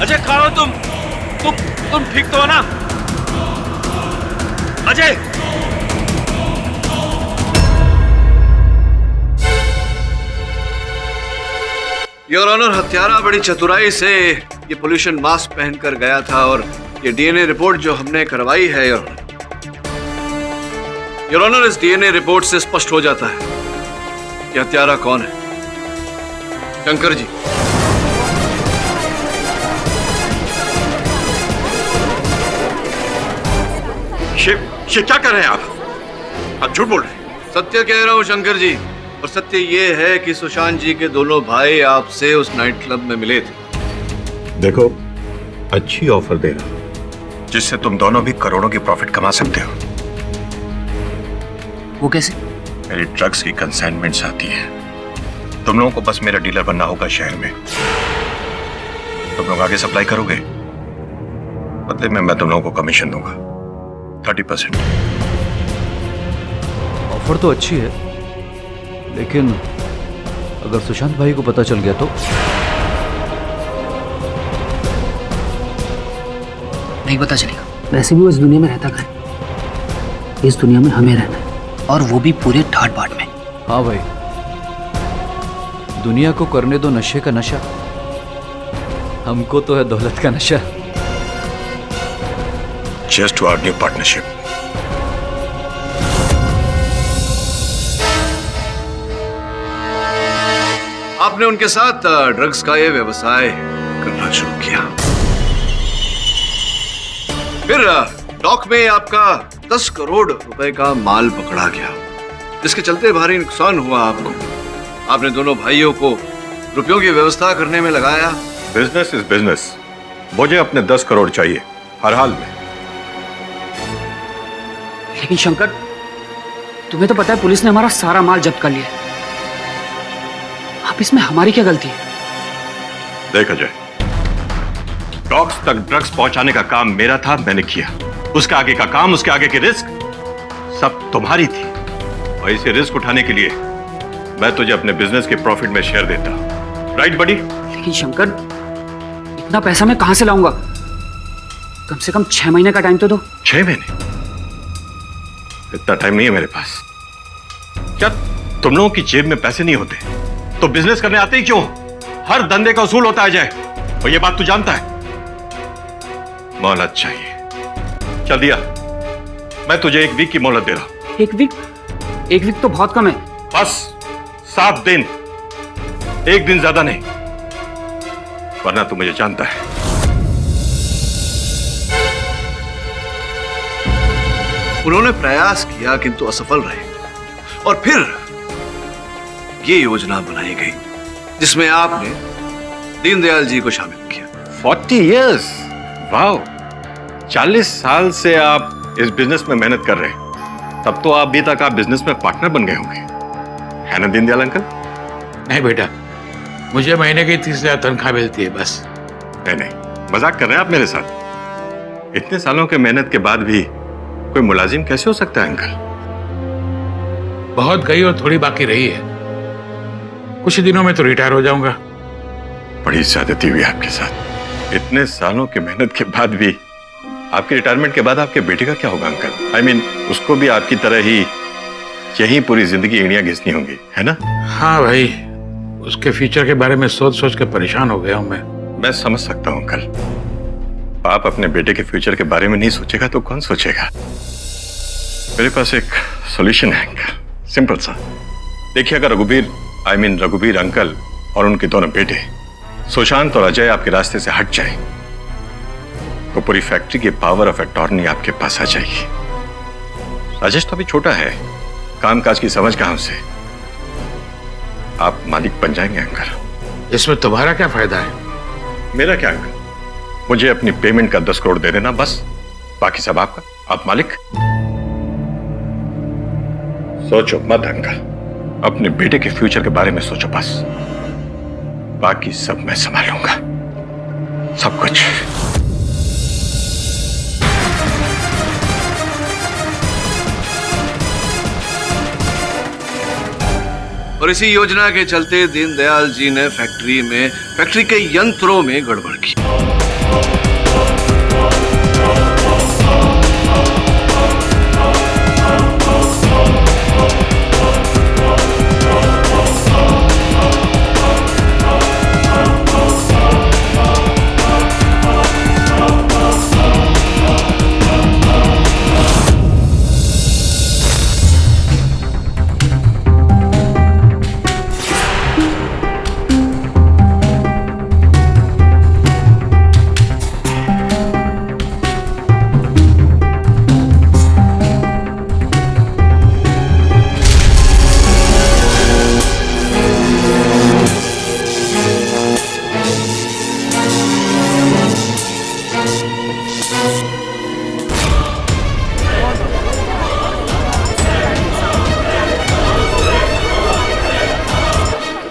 S5: अजय कहाँ हो तुम ठीक तो हो ना? अजय!
S6: योर ऑनर, हत्यारा बड़ी चतुराई से ये पोल्यूशन मास्क पहनकर गया था और ये डीएनए रिपोर्ट जो हमने करवाई है योर ऑनर, इस डीएनए रिपोर्ट से स्पष्ट हो जाता है कि हत्यारा कौन है। शंकर जी।
S14: शिव क्या कर रहे हैं आप झूठ बोल रहे हैं।
S6: सत्य कह रहा हूं शंकर जी, और सत्य ये है कि सुशांत जी के दोनों भाई आपसे उस नाइट क्लब में मिले थे।
S14: देखो, अच्छी ऑफर दे रहा हूं जिससे तुम दोनों भी करोड़ों की प्रॉफिट कमा सकते हो।
S4: वो कैसे?
S14: मेरी ड्रग्स की कंसाइनमेंट्स आती है। तुम लोगों को बस मेरा डीलर बनना होगा शहर में। तुम लोग आगे सप्लाई करोगे, बदले में मैं तुम लोगों को कमीशन दूंगा 30%।
S2: ऑफर तो अच्छी है, लेकिन अगर सुशांत भाई को पता चल गया तो?
S4: नहीं पता चलेगा। वैसे भी वो इस दुनिया में रहता कहाँ है? इस दुनिया में हमें रहना है, और वो भी पूरे ठाट बाट में।
S2: हाँ भाई, दुनिया को करने दो नशे का नशा, हमको तो है दौलत का नशा।
S14: Cheers to our new partnership.
S6: आपने उनके साथ ड्रग्स का ये व्यवसाय करना शुरू किया, फिर डॉक में आपका 10 करोड़ रुपए का माल पकड़ा गया, जिसके चलते भारी नुकसान हुआ आपको। आपने दोनों भाइयों को रुपयों की व्यवस्था करने में लगाया।
S14: Business is business. मुझे अपने 10 करोड़ चाहिए हर हाल में।
S4: लेकिन शंकर, तुम्हें तो पता है पुलिस ने हमारा सारा माल जब्त कर लिया। अब इसमें हमारी क्या गलती है?
S14: देख अजय, डॉग्स तक ड्रग्स पहुंचाने का काम मेरा था, मैंने किया। उसके आगे का काम, उसके आगे की रिस्क सब तुम्हारी थी, और इसे रिस्क उठाने के लिए मैं तुझे अपने बिजनेस के प्रॉफिट में शेयर देता। राइट बडी?
S4: लेकिन शंकर, इतना पैसा मैं कहां से लाऊंगा? कम से कम 6 महीने का टाइम तो दो।
S14: 6 महीने? इतना टाइम नहीं है मेरे पास। क्या तुम लोगों की जेब में पैसे नहीं होते तो बिजनेस करने आते ही क्यों? हर धंधे का उसूल होता है अजय, और ये बात तू जानता है। मोहलत चाहिए। चल दिया, मैं तुझे 1 वीक की मोहलत दे रहा हूं।
S4: 1 वीक? 1 वीक तो बहुत कम है।
S14: बस 7 दिन, 1 दिन ज्यादा नहीं, वरना तू मुझे जानता है।
S6: उन्होंने प्रयास किया किंतु असफल रहे, और फिर ये योजना बनाई गई जिसमें आपने दीनदयाल जी को शामिल किया।
S14: 40 years, वाओ! 40 साल से आप इस बिजनेस में मेहनत कर रहे हैं, तब तो आप अभी तक आप बिजनेस में पार्टनर बन गए होंगे, है ना दीनदयाल अंकल?
S12: नहीं बेटा, मुझे महीने की 30,000 तनख्वाह मिलती है बस।
S14: नहीं, मजाक कर रहे हैं आप मेरे साथ? इतने सालों के मेहनत के बाद भी कोई मुलाजिम कैसे हो सकता है अंकल?
S12: बहुत गई और थोड़ी बाकी रही है, कुछ ही दिनों में तो रिटायर हो जाऊंगा।
S14: बड़ी ज्यादती हुई आपके साथ। इतने सालों की मेहनत के बाद भी, आपके रिटायरमेंट के बाद आपके बेटे का क्या होगा अंकल? आई मीन, उसको भी आपकी तरह ही यही पूरी जिंदगी एड़ियां घिसनी होंगी, है ना?
S12: हाँ भाई, उसके फ्यूचर के बारे में सोच सोच के परेशान हो गया हूं
S14: मैं समझ सकता हूं अंकल। आप अपने बेटे के फ्यूचर के बारे में नहीं सोचेगा तो कौन सोचेगा? मेरे पास एक सॉल्यूशन है अंकल, सिंपल सा। देखिए, अगर रघुवीर अंकल और उनके दोनों बेटे सुशांत और अजय आपके रास्ते से हट जाए तो पूरी फैक्ट्री की पावर ऑफ अटॉर्नी आपके पास आ जाएगी। राजेश तो अभी छोटा है, कामकाज की समझ कहां से, आप मालिक बन जाएंगे अंकल।
S12: इसमें तुम्हारा क्या फायदा है?
S14: मेरा क्या अंकल? मुझे अपनी पेमेंट का 10 करोड़ दे देना बस, बाकी सब आपका, आप मालिक। सोचो मत अंकल, अपने बेटे के फ्यूचर के बारे में सोचो बस, बाकी सब मैं संभालूंगा, सब कुछ।
S6: और इसी योजना के चलते दीनदयाल जी ने फैक्ट्री के यंत्रों में गड़बड़ की।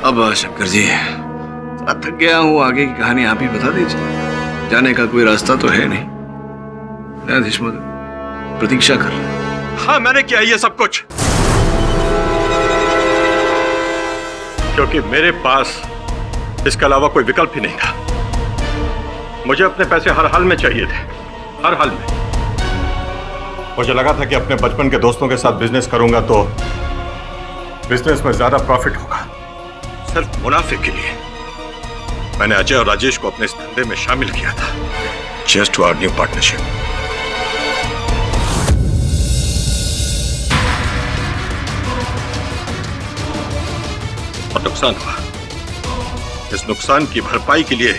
S6: अब शंकर जी, थक गया हूं, आगे की कहानी आप ही बता दीजिए। जाने का कोई रास्ता तो है नहीं। न्यायाधीश महोदय प्रतीक्षा कर रहे हैं।
S14: हाँ, मैंने किया ये सब कुछ क्योंकि मेरे पास इसके अलावा कोई विकल्प ही नहीं था। मुझे अपने पैसे हर हाल में चाहिए थे, हर हाल में। मुझे लगा था कि अपने बचपन के दोस्तों के साथ बिजनेस करूंगा तो बिजनेस में ज्यादा प्रॉफिट होगा। सिर्फ मुनाफे के लिए मैंने अजय और राजेश को अपने इस धंधे में शामिल किया था। Cheers to our new partnership. और नुकसान हुआ। इस नुकसान की भरपाई के लिए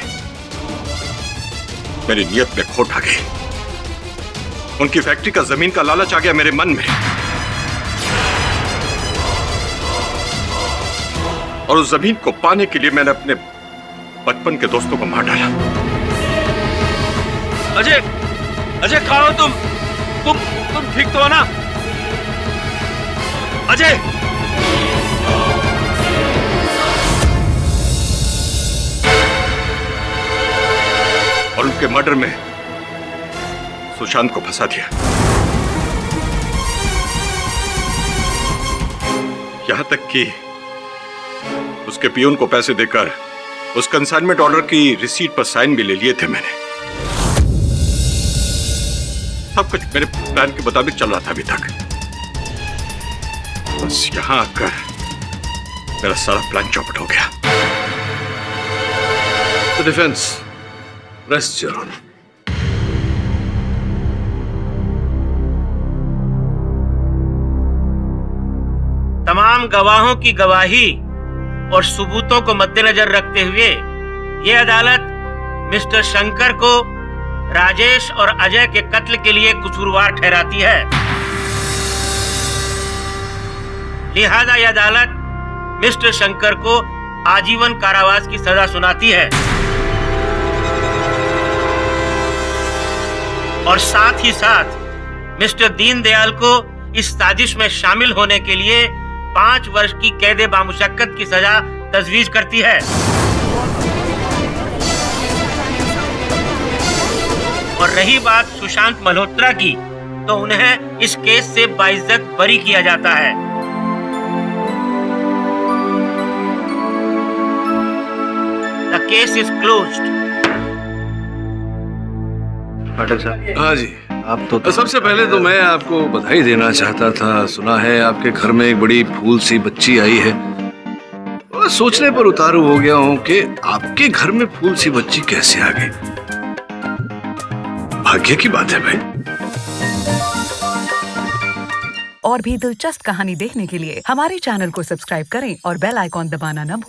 S14: मेरी नियत में खोट आ गई। उनकी फैक्ट्री का जमीन का लालच आ गया मेरे मन में, और उस जमीन को पाने के लिए मैंने अपने बचपन के दोस्तों को मार डाला।
S3: अजय, अजय कहाँ हो तुम ठीक तो हो ना? अजय!
S14: और उनके मर्डर में सुशांत को फंसा दिया। यहां तक कि उसके पियून को पैसे देकर उस कंसाइनमेंट ऑर्डर की रिसीट पर साइन भी ले लिए थे मैंने। सब कुछ मेरे प्लान के मुताबिक चल रहा था अभी तक। बस यहां आकर मेरा सारा प्लान चौपट हो गया।
S6: The defence rest your honour.
S5: तमाम गवाहों की गवाही और सबूतों को मद्देनजर रखते हुए ये अदालत मिस्टर शंकर को राजेश और अजय के कत्ल के लिए कसूरवार ठहराती है। लिहाजा यह अदालत मिस्टर शंकर को आजीवन कारावास की सजा सुनाती है और साथ ही साथ मिस्टर दीनदयाल को इस साजिश में शामिल होने के लिए 5 वर्ष की कैद बामुशक्कत की सजा तजवीज करती है। और रही बात सुशांत मल्होत्रा की, तो उन्हें इस केस से बाइज्जत बरी किया जाता है। The case is closed.
S6: Pathak साहब। हाँ जी, आप तो सबसे पहले तो मैं आपको बधाई देना चाहता था। सुना है आपके घर में एक बड़ी फूल सी बच्ची आई है। और सोचने पर उतारू हो गया हूँ कि आपके घर में फूल सी बच्ची कैसे आ गई। भाग्य की बात है भाई।
S15: और भी दिलचस्प कहानी देखने के लिए हमारे चैनल को सब्सक्राइब करें और बेल आइकॉन दबाना न भूलें।